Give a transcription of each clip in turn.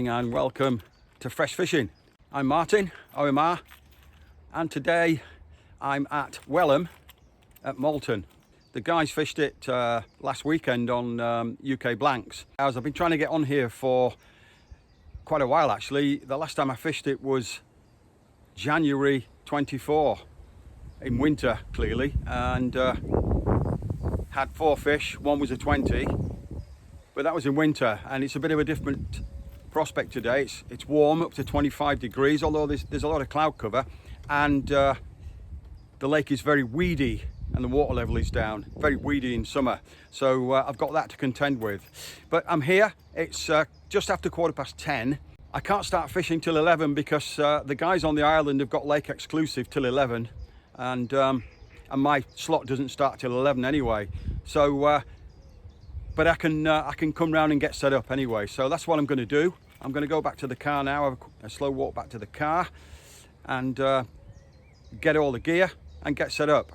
morning and welcome to Fresh Fishing. I'm Martin, OMR, and today I'm at Welham at Malton. The guys fished it last weekend on UK blanks. As I've been trying to get on here for quite a while actually. The last time I fished it was January 24 in winter clearly, and had 4 fish. One was a 20, but that was in winter, and it's a bit of a different prospect today. It's warm, up to 25 degrees, although there's a lot of cloud cover, and the lake is very weedy and the water level is down. Very weedy in summer, so I've got that to contend with. But I'm here. It's just after 10:15. I can't start fishing till 11 because the guys on the island have got lake exclusive till 11, and my slot doesn't start till 11 anyway. So but I can come round and get set up anyway, so that's what I'm going to do. I'm going to go back to the car now, have a slow walk back to the car, and get all the gear and get set up.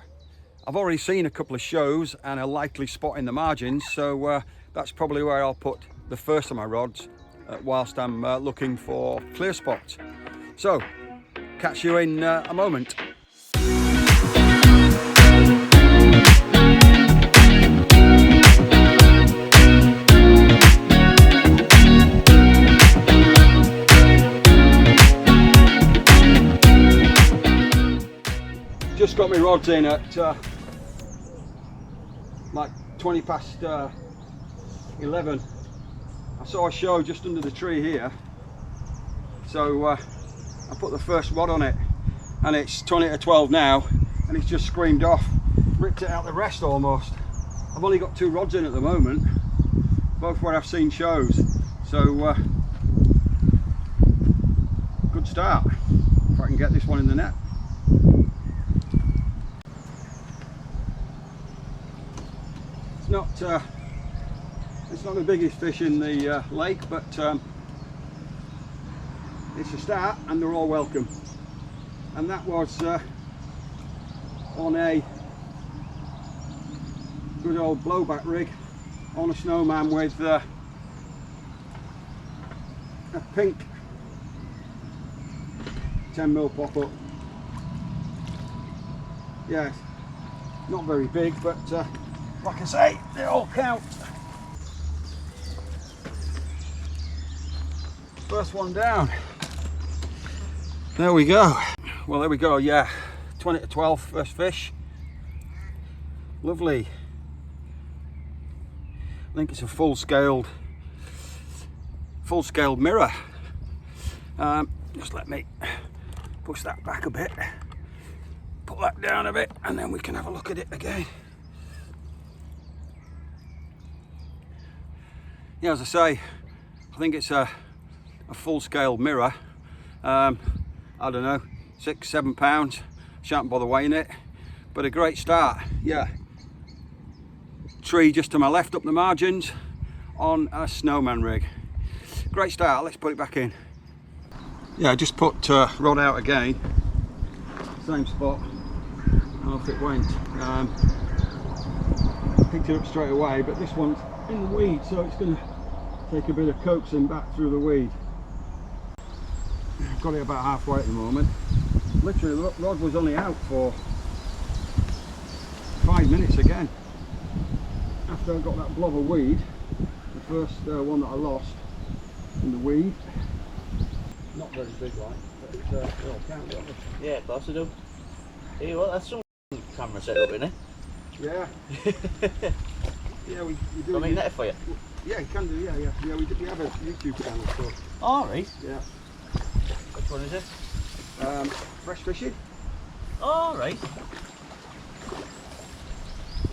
I've already seen a couple of shows and a likely spot in the margins, so that's probably where I'll put the first of my rods whilst I'm looking for clear spots. So catch you in a moment. Just got my rods in at like 11. I saw a show just under the tree here, so I put the first rod on it, and it's 12 now, and it's just screamed off, ripped it out the rest almost. I've only got 2 rods in at the moment, both where I've seen shows, so good start if I can get this one in the net. It's not the biggest fish in the lake, but it's a start and they're all welcome. And that was on a good old blowback rig on a snowman with a pink 10mm pop-up. Yes, not very big, but like I say, they all count. First one down. There we go. Well, there we go. Yeah, 12, first fish. Lovely. I think it's a full-scaled mirror. Just let me push that back a bit, put that down a bit, and then we can have a look at it again. Yeah, as I say, I think it's a full-scale mirror. I don't know, £6-7. Shan't bother weighing it, but a great start. Yeah, tree just to my left up the margins on a snowman rig. Great start. Let's put it back in. Yeah, I just put rod out again, same spot, and off it went. Picked it up straight away, but this one's in the weed, so it's going to take a bit of coaxing back through the weed. I've got it about halfway at the moment. Literally, the rod was only out for 5 minutes again. After I got that blob of weed, the first one that I lost in the weed. Not very big, like, but it's all count, don't it? Yeah, of course I do. Hey, well, that's some camera set up, isn't it? Yeah. Yeah, we do. Can I make that for you? Yeah, you can do. Yeah. We have a YouTube channel, so. All right. Yeah. Which one is it? Fresh Fishing. All right.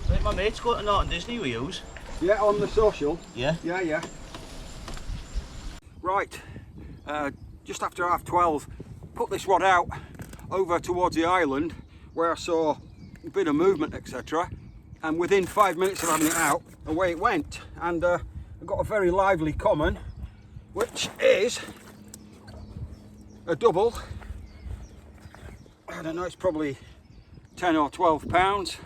Right, my mate's got a Norton Disney we use. Yeah, on the social. Yeah. Yeah. Right. Just after 12:30, put this rod out over towards the island where I saw a bit of movement, etc. And within 5 minutes of having it out, away it went. And I got a very lively common, which is a double. I don't know, it's probably 10 or 12 pounds.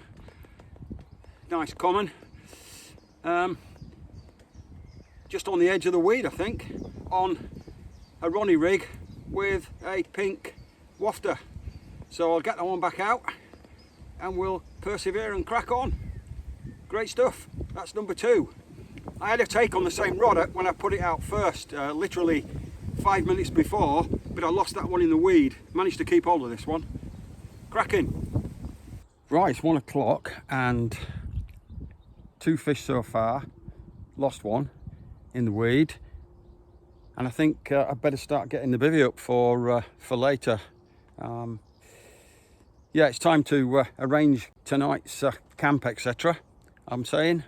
Nice common. Just on the edge of the weed, I think, on a Ronnie rig with a pink wafter. So I'll get that one back out and we'll persevere and crack on. Great stuff. That's number 2. I had a take on the same rod when I put it out first, literally 5 minutes before, but I lost that one in the weed. Managed to keep hold of this one. Cracking. Right, it's 1 o'clock and 2 fish so far. Lost one in the weed, and I think I'd better start getting the bivvy up for later. Yeah, it's time to arrange tonight's camp, etc. I'm saying,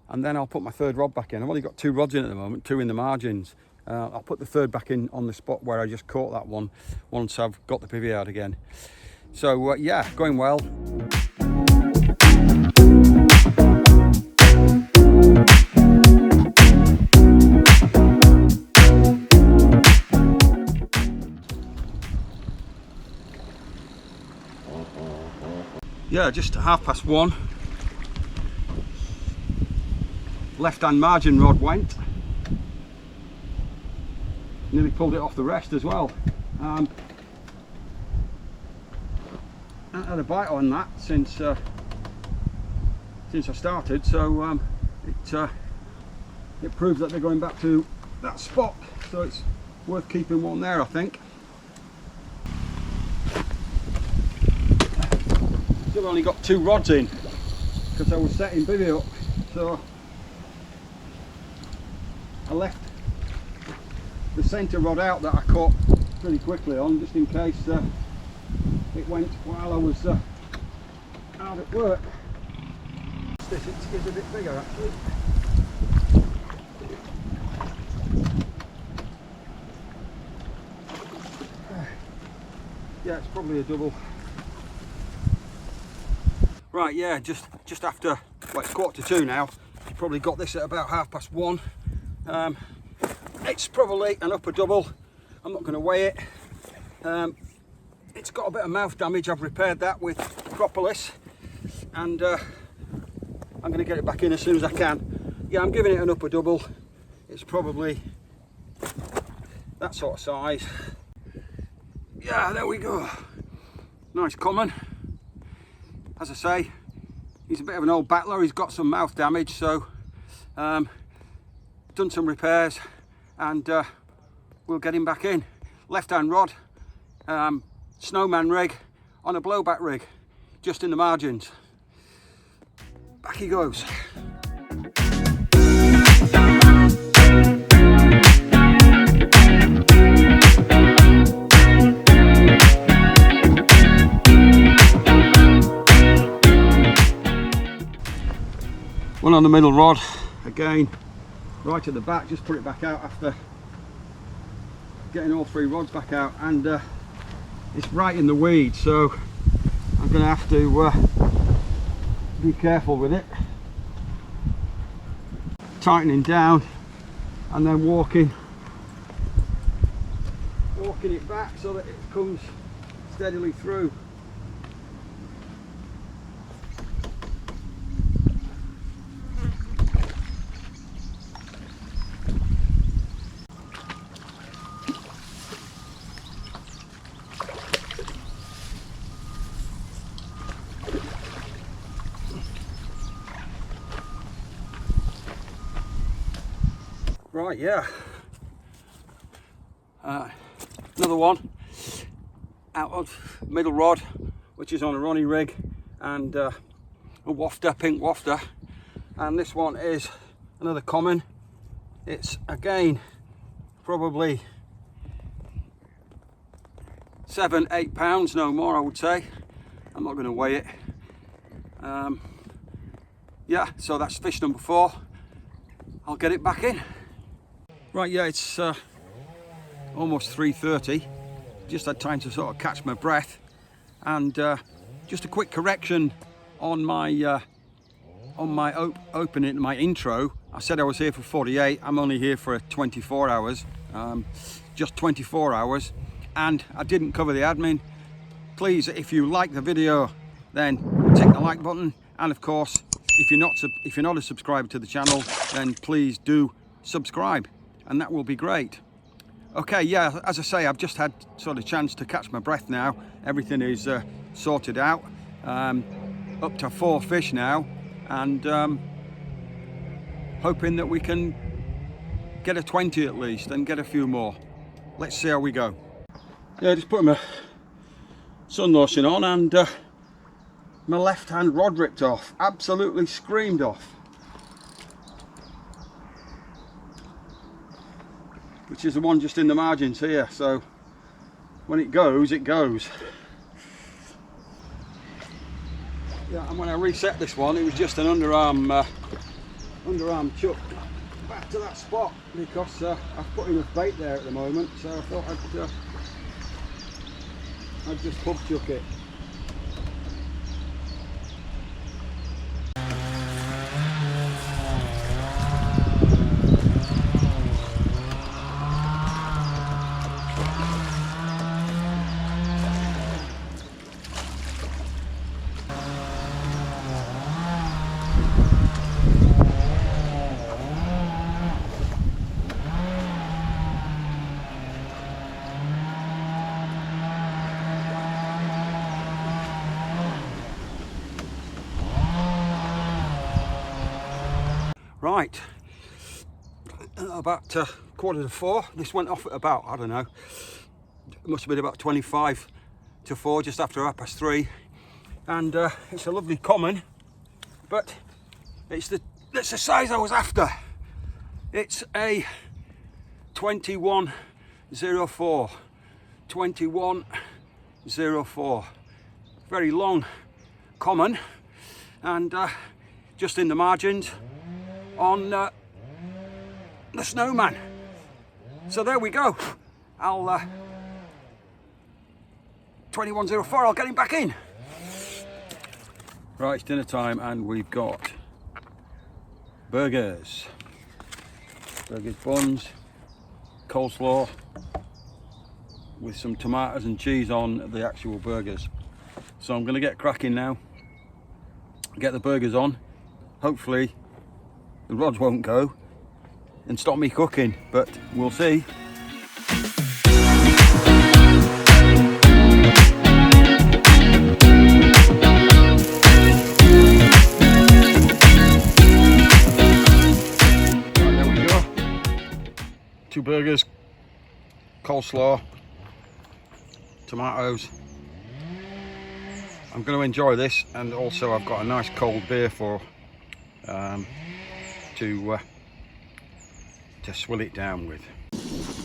and then I'll put my 3rd rod back in. I've only got 2 rods in at the moment, 2 in the margins. I'll put the 3rd back in on the spot where I just caught that one once I've got the bivvy out again. So yeah, going well. Yeah, just 1:30. Left hand margin rod went. Nearly pulled it off the rest as well. I haven't had a bite on that since I started, so it proves that they're going back to that spot, so it's worth keeping one there, I think. Still only got 2 rods in because I was setting bivvy up, so I left the centre rod out that I caught pretty quickly on, just in case it went while I was out at work. This is a bit bigger actually. Yeah, it's probably a double. Right, yeah, just after, well, it's 1:45 now. Probably got this at about 1:30. It's probably an upper double. I'm not going to weigh it. It's got a bit of mouth damage. I've repaired that with propolis, and I'm going to get it back in as soon as I can. Yeah, I'm giving it an upper double. It's probably that sort of size. Yeah, there we go. Nice common. As I say, he's a bit of an old battler. He's got some mouth damage, so done some repairs, and we'll get him back in. Left hand rod, snowman rig on a blowback rig, just in the margins. Back he goes. One on the middle rod, again, right at the back. Just put it back out after getting all 3 rods back out, and it's right in the weed, so I'm going to have to be careful with it. Tightening down and then walking it back so that it comes steadily through. Right, yeah, another one out of middle rod, which is on a Ronnie rig, and a wafter, pink wafter, and this one is another common. It's again probably 7-8 pounds, no more, I would say. I'm not going to weigh it. Yeah, so that's fish number 4. I'll get it back in. Right, yeah, it's almost 3:30. Just had time to sort of catch my breath, and just a quick correction on my opening, my intro. I said I was here for 48. I'm only here for 24 hours, just 24 hours, and I didn't cover the admin. Please, if you like the video, then tick the like button, and of course, if you're not a subscriber to the channel, then please do subscribe, and that will be great. Okay, yeah, as I say, I've just had sort of chance to catch my breath now. Everything is sorted out. Up to 4 fish now, and hoping that we can get a 20 at least and get a few more. Let's see how we go. Yeah, just putting my sun lotion on, and my left hand rod ripped off. Absolutely screamed off. Which is the one just in the margins here, so when it goes, it goes. Yeah, and when I reset this one, it was just an underarm chuck back to that spot, because I've put enough bait there at the moment, so I thought I'd just pub chuck it. Right, about 3:45. This went off at about, I don't know, it must have been about 25 to 4, just after 3:30. And it's a lovely common, but it's the size I was after. It's a 2104. 2104. Very long common, and just in the margins on the snowman. So there we go. I'll 2104, I'll get him back in. Right, it's dinner time, and we've got burgers, buns, coleslaw with some tomatoes and cheese on the actual burgers. So I'm going to get cracking now, get the burgers on. Hopefully the rods won't go and stop me cooking, but we'll see. Right, there we go. 2 burgers, coleslaw, tomatoes. I'm going to enjoy this, and also I've got a nice cold beer for to swill it down with.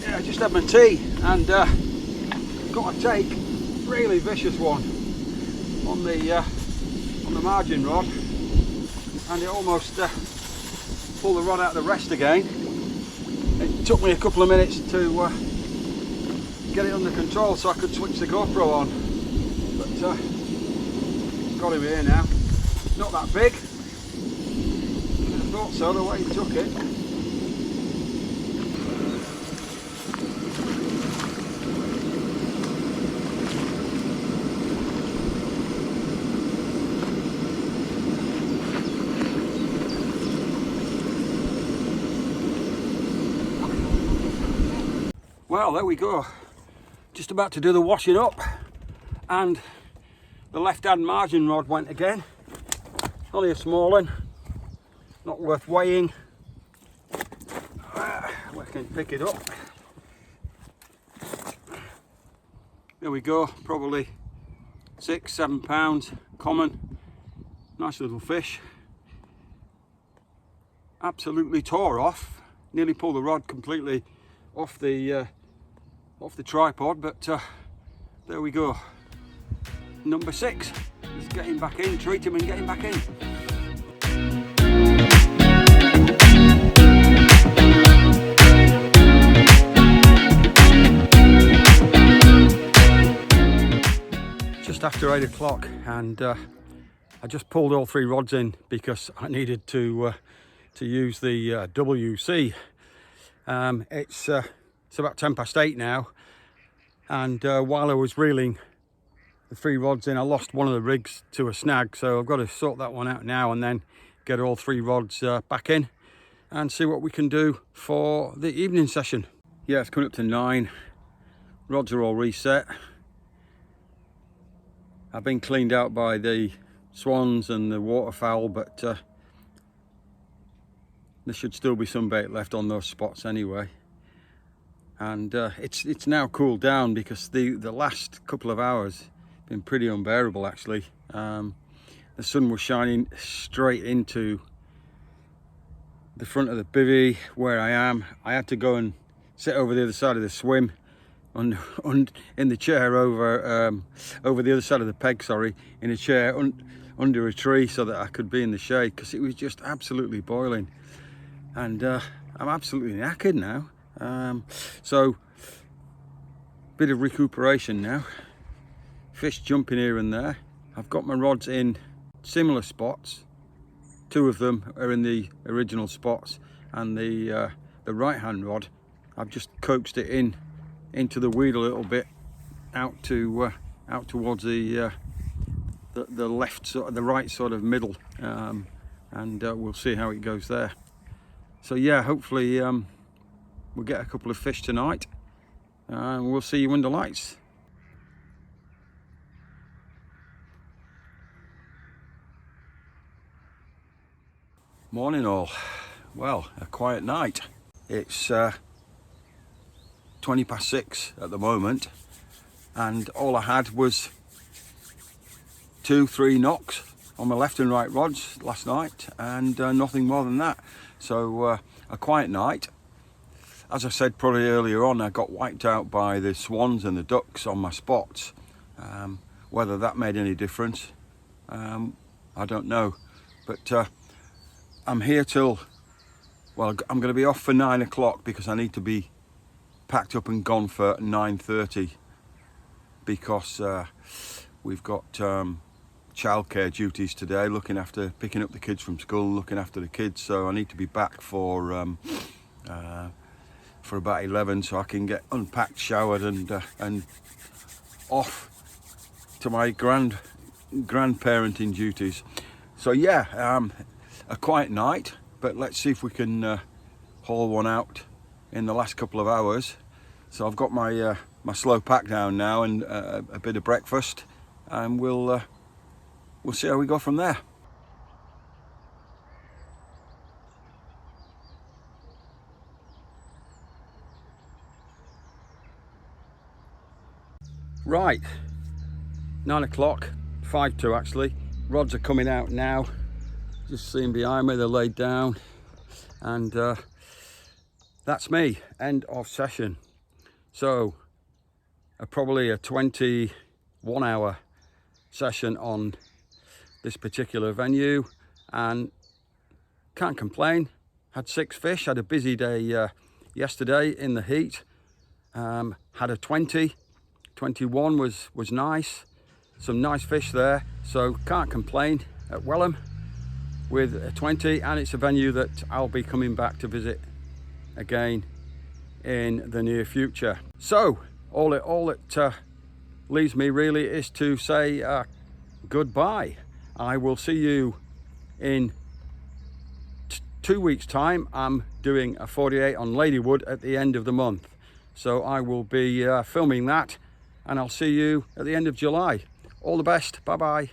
Yeah, I just had my tea, and got a take, really vicious one on the margin rod, and it almost pulled the rod out of the rest again. It took me a couple of minutes to get it under control so I could switch the GoPro on, but got him here now. Not that big. I thought so, the way he took it. Well, there we go. Just about to do the washing up, and the left hand margin rod went again. Only a small one, not worth weighing. We can pick it up. There we go, probably 6-7 pounds, common. Nice little fish. Absolutely tore off. Nearly pulled the rod completely off the tripod, but there we go. Number 6. Let's get him back in, treat him and get him back in. Just after 8 o'clock, and I just pulled all 3 rods in because I needed to use the WC. It's about 8:10 now, and while I was reeling the 3 rods in, I lost one of the rigs to a snag, so I've got to sort that one out now and then get all 3 rods back in and see what we can do for the evening session. Yeah, it's coming up to 9. Rods are all reset. I've been cleaned out by the swans and the waterfowl, but there should still be some bait left on those spots anyway. And it's now cooled down because the last couple of hours been pretty unbearable actually. The sun was shining straight into the front of the bivvy where I am. I had to go and sit over the other side of the swim in the chair over the other side of the peg, sorry, in a chair under a tree so that I could be in the shade, because it was just absolutely boiling. And I'm absolutely knackered now. So bit of recuperation now. Fish jumping here and there. I've got my rods in similar spots. 2 of them are in the original spots, and the right hand rod, I've just coaxed it into the weed a little bit, out towards the left, the right sort of middle, and we'll see how it goes there. So yeah, hopefully we'll get a couple of fish tonight, and we'll see you under lights. Morning all. Well, a quiet night. It's 20 past 6 at the moment, and all I had was 2-3 knocks on my left and right rods last night, and nothing more than that. So a quiet night. As I said probably earlier on, I got wiped out by the swans and the ducks on my spots. Whether that made any difference, I don't know, but I'm here till, well, I'm going to be off for 9 o'clock because I need to be packed up and gone for 9:30, because we've got childcare duties today, picking up the kids from school, looking after the kids. So I need to be back for about 11, so I can get unpacked, showered, and off to my grandparenting duties. So yeah, a quiet night, but let's see if we can haul one out in the last couple of hours. So I've got my my slow pack down now, and a bit of breakfast, and we'll see how we go from there. Right, 9 o'clock, 5 to actually. Rods are coming out now. Just seeing behind me, they're laid down, and that's me. End of session. So probably a 21-hour session on this particular venue, and can't complain. Had 6 fish. Had a busy day yesterday in the heat. Had a 21 was nice. Some nice fish there, so can't complain at Welham with a 20, and it's a venue that I'll be coming back to visit again in the near future. So all that leaves me really is to say goodbye. I will see you in 2 weeks time. I'm doing a 48 on Ladywood at the end of the month, so I will be filming that, and I'll see you at the end of July. All the best. Bye bye.